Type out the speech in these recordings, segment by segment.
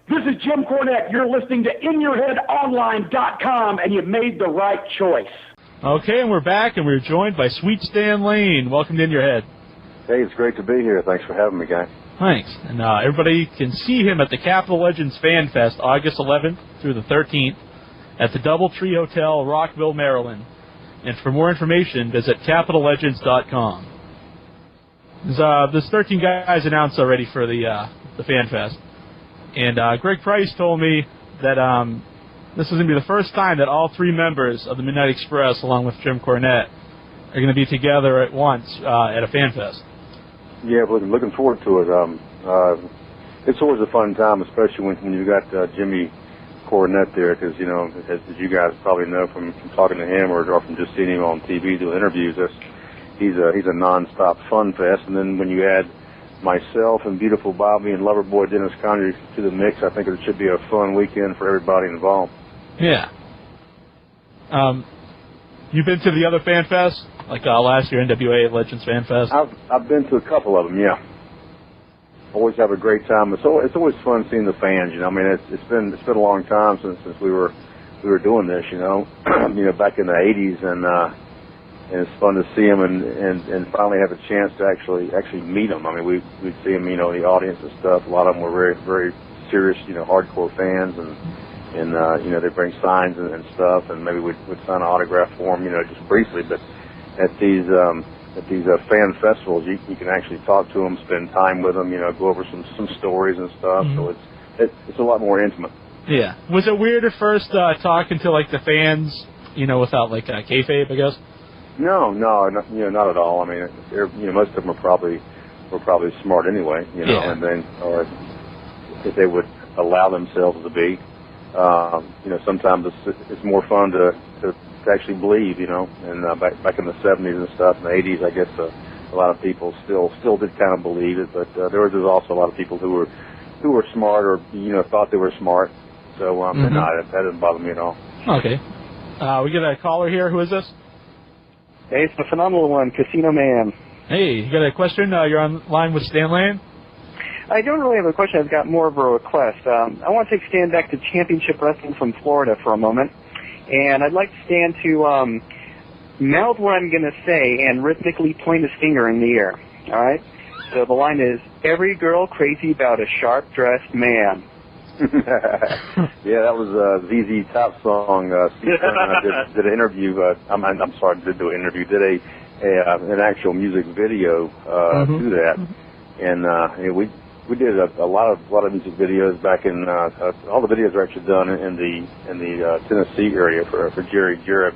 This is Jim Cornette. You're listening to InYourHeadOnline.com, and you made the right choice. Okay, and we're back, and we're joined by Sweet Stan Lane. Welcome to In Your Head. Hey, it's great to be here. Thanks for having me, guys. Thanks. And everybody can see him at the Capital Legends Fan Fest, August 11th through the 13th, at the Doubletree Hotel, Rockville, Maryland. And for more information, visit CapitalLegends.com. There's 13 guys announced already for the Fan Fest. And Greg Price told me that this is going to be the first time that all three members of the Midnight Express, along with Jim Cornette, are going to be together at once at a Fan Fest. Yeah, looking forward to it. It's always a fun time, especially when you got Jimmy Cornette there, because, you know, as you guys probably know from talking to him or from just seeing him on TV doing interviews, he's a non-stop fun fest. And then when you add myself and beautiful Bobby and Loverboy Dennis Connery to the mix, I think it should be a fun weekend for everybody involved. Yeah. You've been to the other Fan Fest, like last year, NWA Legends Fan Fest? I've been to a couple of them, yeah. Always have a great time. It's always fun seeing the fans. You know, I mean, it's been a long time since we were doing this. You know, back in the '80s, and it's fun to see them and finally have a chance to actually meet them. I mean, we'd see them, in the audience and stuff. A lot of them were very, very serious, hardcore fans, and they bring signs and stuff, and maybe we'd sign an autograph for them, just briefly. But at these fan festivals, you can actually talk to them, spend time with them, go over some stories and stuff. Mm-hmm. So it's a lot more intimate. Yeah. Was it weird at first talking to like the fans, without like kayfabe, I guess? No, not at all. I mean, most of them were probably smart anyway, Yeah. and then or if they would allow themselves to be. Sometimes it's more fun to actually believe, and back in the 70s and stuff, in the 80s, I guess a lot of people still did kind of believe it, but there was also a lot of people who were smart or thought they were smart. So mm-hmm. no, that doesn't bother me at all. Okay, we get a caller here. Who is this? Hey, it's the phenomenal one, Casino Man. Hey, you got a question? You're on line with Stan Lane. I don't really have a question. I've got more of a request. I want to take Stan back to Championship Wrestling from Florida for a moment. And I'd like Stan to mouth what I'm going to say and rhythmically point his finger in the air. All right? So the line is, every girl crazy about a sharp-dressed man. Yeah, that was ZZ Top song. Steve did an interview. I'm sorry, did do an interview. Did an actual music video mm-hmm. to that. And we did a lot of music videos back in all the videos are actually done in the Tennessee area for Jerry Jarrett,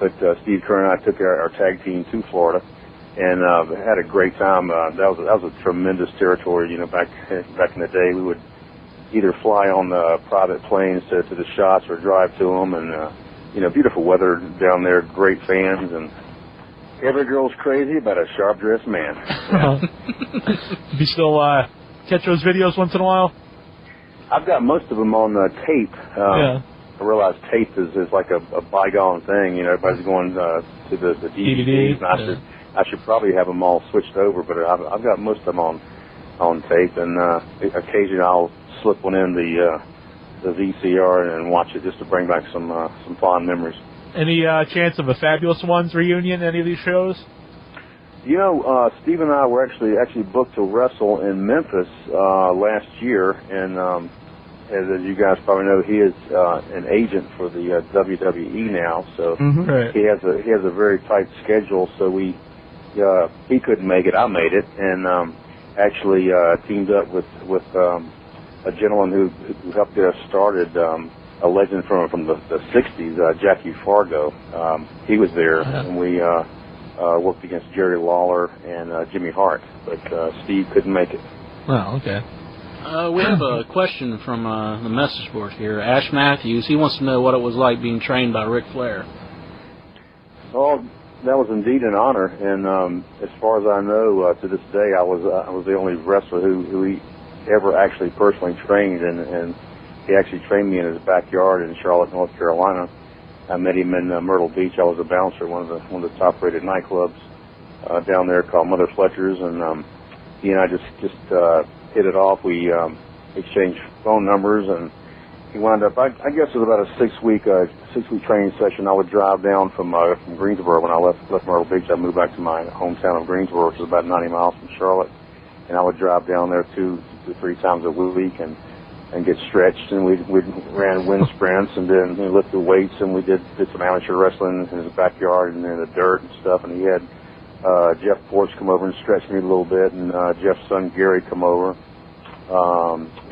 but Steve Kerr and I took our tag team to Florida and had a great time. That was a tremendous territory. Back in the day, we would either fly on private planes to the shots or drive to them, and beautiful weather down there, great fans, and every girl's crazy about a sharp-dressed man. Yeah. You still catch those videos once in a while? I've got most of them on tape. Yeah. I realize tape is like a bygone thing. Everybody's going to the DVDs. And I should probably have them all switched over, but I've got most of them on tape, and occasionally I'll slip one in the VCR and watch it just to bring back some fond memories. Any chance of a Fabulous Ones reunion, any of these shows? Steve and I were actually booked to wrestle in Memphis last year, and as you guys probably know, he is an agent for the WWE now, so mm-hmm. Right. he has a very tight schedule. So he couldn't make it. I made it, and actually teamed up with a gentleman who helped get us started. A legend from the 60s, Jackie Fargo. He was there, and we worked against Jerry Lawler and Jimmy Hart, but Steve couldn't make it. Oh, okay. We have a question from the message board here. Ash Matthews, he wants to know what it was like being trained by Ric Flair. Oh, that was indeed an honor, and as far as I know, to this day, I was the only wrestler who he ever actually personally trained, and he actually trained me in his backyard in Charlotte, North Carolina. I met him in Myrtle Beach. I was a bouncer, one of the top-rated nightclubs down there called Mother Fletcher's, and he and I just hit it off. We exchanged phone numbers, and he wound up. I guess it was about a 6-week training session. I would drive down from Greensboro. When I left Myrtle Beach, I moved back to my hometown of Greensboro, which is about 90 miles from Charlotte, and I would drive down there 2 to 3 times a week and get stretched, and we ran wind sprints, and then we lifted weights, and we did some amateur wrestling in his backyard and in the dirt and stuff. And he had Jeff Porch come over and stretch me a little bit, and Jeff's son Gary come over.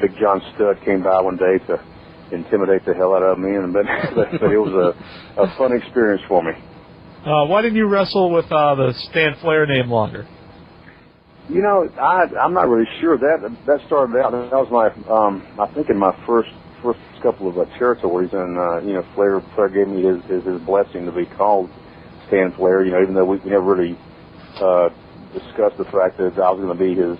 Big John Studd came by one day to intimidate the hell out of me, but it was a fun experience for me. Why didn't you wrestle with the Stan Flair name longer? You know, I'm not really sure. That started out. That was my, I think, in my first couple of territories, and Flair gave me his blessing to be called Stan Flair. You know, even though we never really discussed the fact that I was going to be his,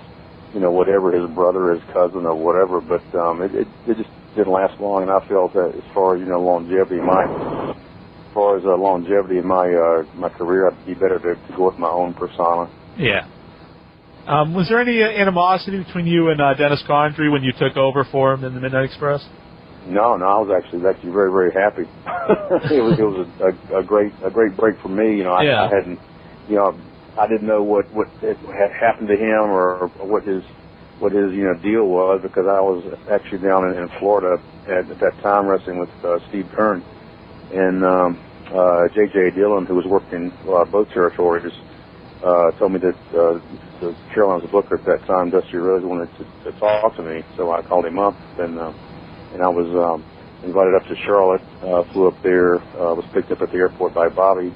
whatever, his brother, his cousin, or whatever. But it just didn't last long, and I felt that as far as longevity in my career, I'd be better to go with my own persona. Yeah. Was there any animosity between you and Dennis Condrey when you took over for him in the Midnight Express? No, I was actually very, very happy. It was a great break for me. I hadn't, I didn't know what had happened to him or what his deal was, because I was actually down in Florida at that time wrestling with Steve Kern and J.J. Dillon, who was working both territories. Told me that the Carolinas booker at that time, Dusty Rhodes, wanted to talk to me, so I called him up, and I was invited up to Charlotte, flew up there, was picked up at the airport by Bobby,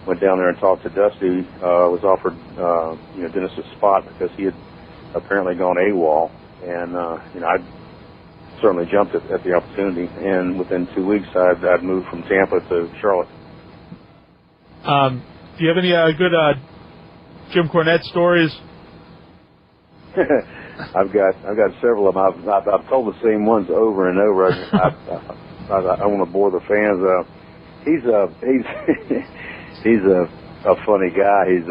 went down there and talked to Dusty, was offered Dennis a spot because he had apparently gone AWOL, and I certainly jumped at the opportunity, and within 2 weeks I'd moved from Tampa to Charlotte. Do you have any good Jim Cornette stories? I've got several of them. I've told the same ones over and over. I don't want to bore the fans. He's a funny guy. He's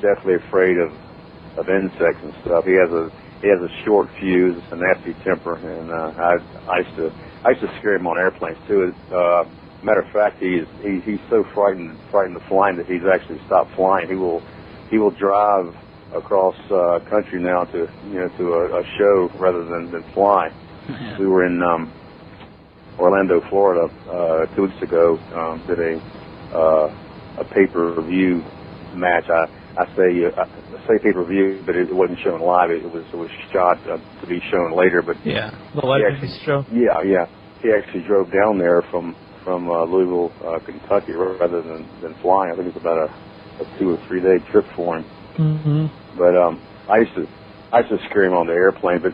definitely afraid of insects and stuff. He has a short fuse, a nasty temper, and I used to scare him on airplanes too. Matter of fact, he's so frightened of flying that he's actually stopped flying. He will drive across country now to a show rather than fly. Yeah. We were in Orlando, Florida, 2 weeks ago. Did a pay-per-view match. I say pay-per-view, but it wasn't shown live. It was shot to be shown later. But yeah, the Legends show. Yeah. He actually drove down there from Louisville, Kentucky, rather than flying. I think it's about a 2 or 3 day trip for him. Mm-hmm. But I used to scare him on the airplane, but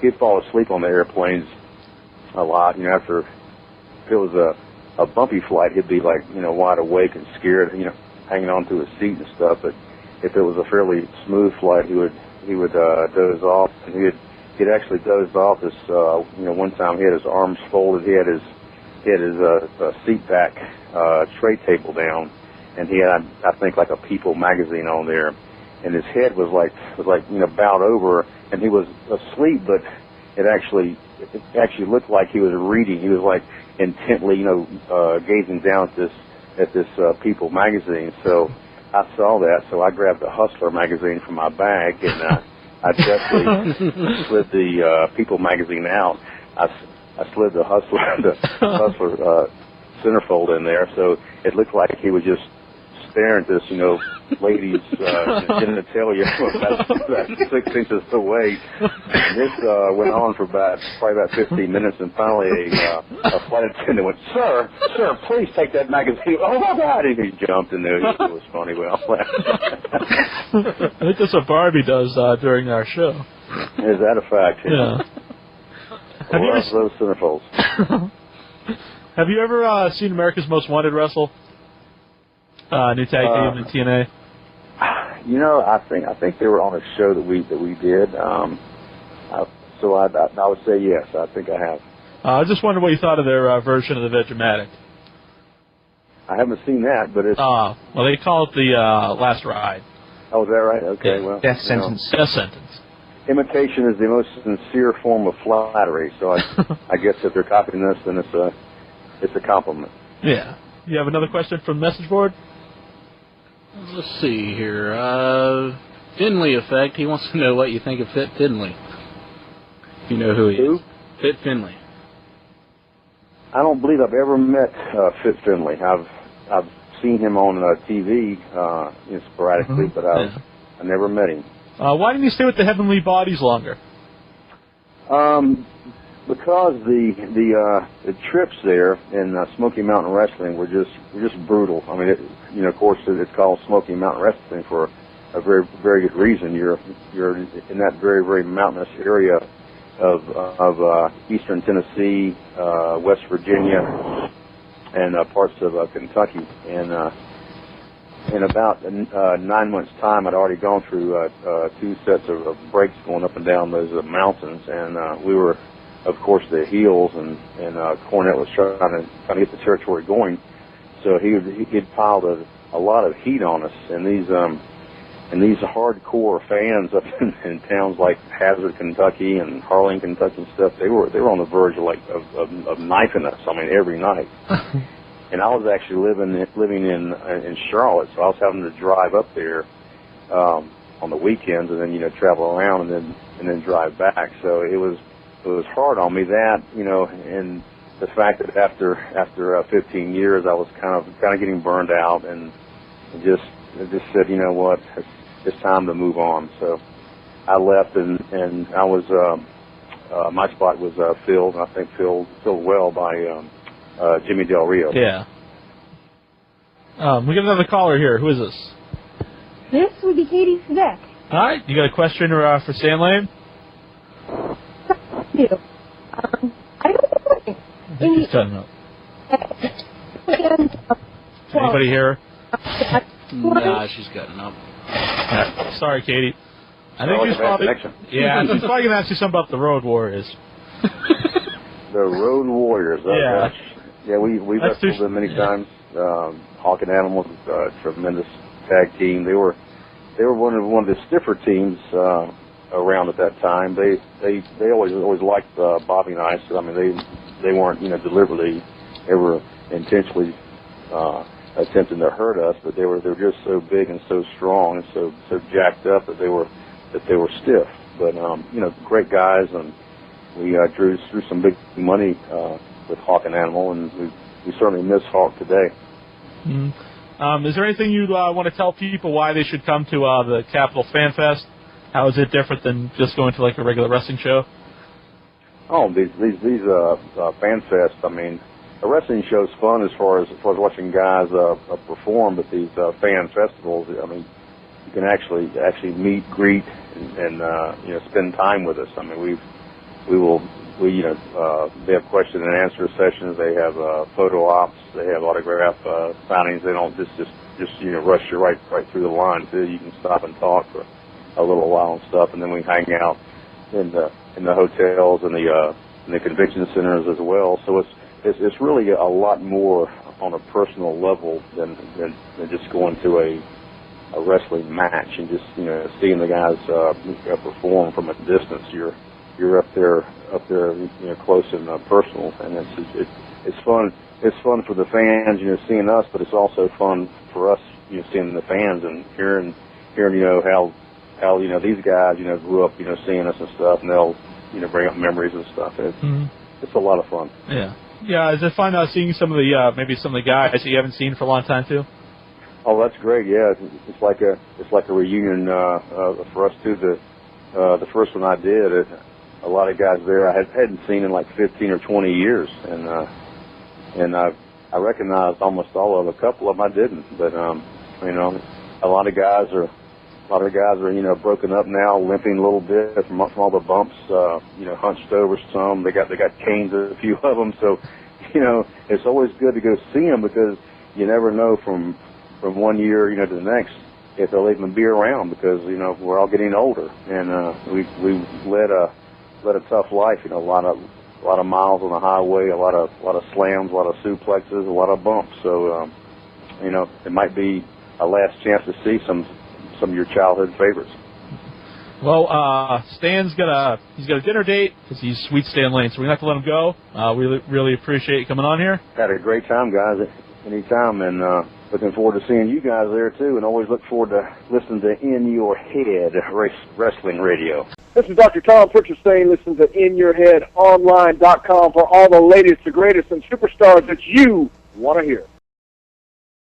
he'd fall asleep on the airplanes a lot. After if it was a bumpy flight, he'd be like wide awake and scared, hanging on to his seat and stuff. But if it was a fairly smooth flight, he would doze off, and he'd actually dozed off this, one time he had his arms folded, he had his seat back, tray table down, and he had, I think, like a People magazine on there, and his head was like, bowed over, and he was asleep, but it actually looked like he was reading. He was like intently, gazing down at this People magazine. So I saw that, so I grabbed the Hustler magazine from my bag, and I definitely slid the People magazine out. I slid the Hustler centerfold in there, so it looked like he was just staring at this, lady's genitalia about 6 inches away. And this went on for probably about 15 minutes, and finally a flight attendant went, Sir, please take that magazine. Oh my God! And he jumped in there. It was funny. We all laughed. I think that's what Barbie does during our show. Is that a fact? Yeah. Have you ever those centerfolds? Have you ever seen America's Most Wanted wrestle? New tag team in TNA. I think they were on a show that we did. So I would say yes. I think I have. I just wondered what you thought of their version of the Vegematic. I haven't seen that, but it's. Well, they call it the Last Ride. Oh, is that right? Okay, well. Death sentence. Death sentence. Imitation is the most sincere form of flattery, so I guess if they're copying this, then it's a compliment. Yeah. You have another question from the message board? Let's see here. Finley Effect, he wants to know what you think of Fit Finley. If you know who he is. Fit Finley. I don't believe I've ever met Fit Finley. I've seen him on TV sporadically, but I never met him. Why didn't you stay with the Heavenly Bodies longer? Because the trips there in Smoky Mountain Wrestling were just brutal. I mean, of course, it's called Smoky Mountain Wrestling for a very, very good reason. You're in that very, very mountainous area of eastern Tennessee, West Virginia, and parts of Kentucky. And in about 9 months' time, I'd already gone through 2 sets of breaks going up and down those mountains, and we were, of course, the heels, and Cornette was trying to get the territory going. So he'd piled a lot of heat on us, and these hardcore fans up in towns like Hazard, Kentucky, and Harlan, Kentucky, and stuff. They were on the verge of knifing us. I mean, every night. And I was actually living in Charlotte, so I was having to drive up there on the weekends, and then travel around, and then drive back. So it was hard on me, that and the fact that after 15 years, I was kind of getting burned out, and just said, you know what, it's time to move on. So I left, and I was my spot was filled. I think filled well by Jimmy Del Rio. Yeah. We got another caller here. Who is this? This would be Katie Sneck. All right. You got a question for Stan Lane? I don't know. I think he's cutting up. Anybody here? Nah, she's cutting up. Right. Sorry, Katie. I think she's probably going to ask you something about the Road Warriors. The Road Warriors. Yeah, we've wrestled them many times. Hawk and Animal, tremendous tag team. They were one of the stiffer teams around at that time. They always liked Bobby and I. So, I mean, they weren't deliberately ever intentionally attempting to hurt us, but they were just so big and so strong and so jacked up that they were stiff. But great guys, and we drew some big money with Hawk and Animal, and we certainly miss Hawk today. Mm-hmm. Is there anything you want to tell people why they should come to the Capitol Fan Fest? How is it different than just going to like a regular wrestling show? Oh, these fan fests. I mean, a wrestling show's fun as far as watching guys perform, but these fan festivals, I mean, you can actually meet, greet, and spend time with us. I mean, they have question and answer sessions. They have photo ops. They have autograph signings. They don't just rush you right through the line too. You can stop and talk for a little while and stuff, and then we hang out in the hotels and the convention centers as well. So it's really a lot more on a personal level than just going to a wrestling match and just seeing the guys perform from a distance. You're up there close and personal, and it's fun. It's fun for the fans, seeing us, but it's also fun for us, seeing the fans and hearing how these guys grew up seeing us and stuff, and they'll bring up memories and stuff. It's a lot of fun. Yeah. Is it fun seeing some of the maybe some of the guys that you haven't seen for a long time too? Oh, that's great. Yeah, it's like a reunion for us too. The first one I did, a lot of guys there I hadn't seen in like 15 or 20 years, and I recognized almost all of them. A couple of them I didn't, but a lot of guys are broken up now, limping a little bit from all the bumps, hunched over some. They got canes, a few of them. So, it's always good to go see them, because you never know from 1 year, to the next, if they'll even be around, because, we're all getting older, and we led a tough life, a lot of miles on the highway, a lot of slams, a lot of suplexes, a lot of bumps. So, it might be a last chance to see some some of your childhood favorites. Well, Stan's he's got a dinner date because he's Sweet Stan Lane, so we're going to have to let him go. We really appreciate you coming on here. Had a great time, guys, anytime, and looking forward to seeing you guys there, too, and always look forward to listening to In Your Head Wrestling Radio. This is Dr. Tom Pritchard saying listen to InYourHeadOnline.com for all the latest, the greatest, and superstars that you want to hear.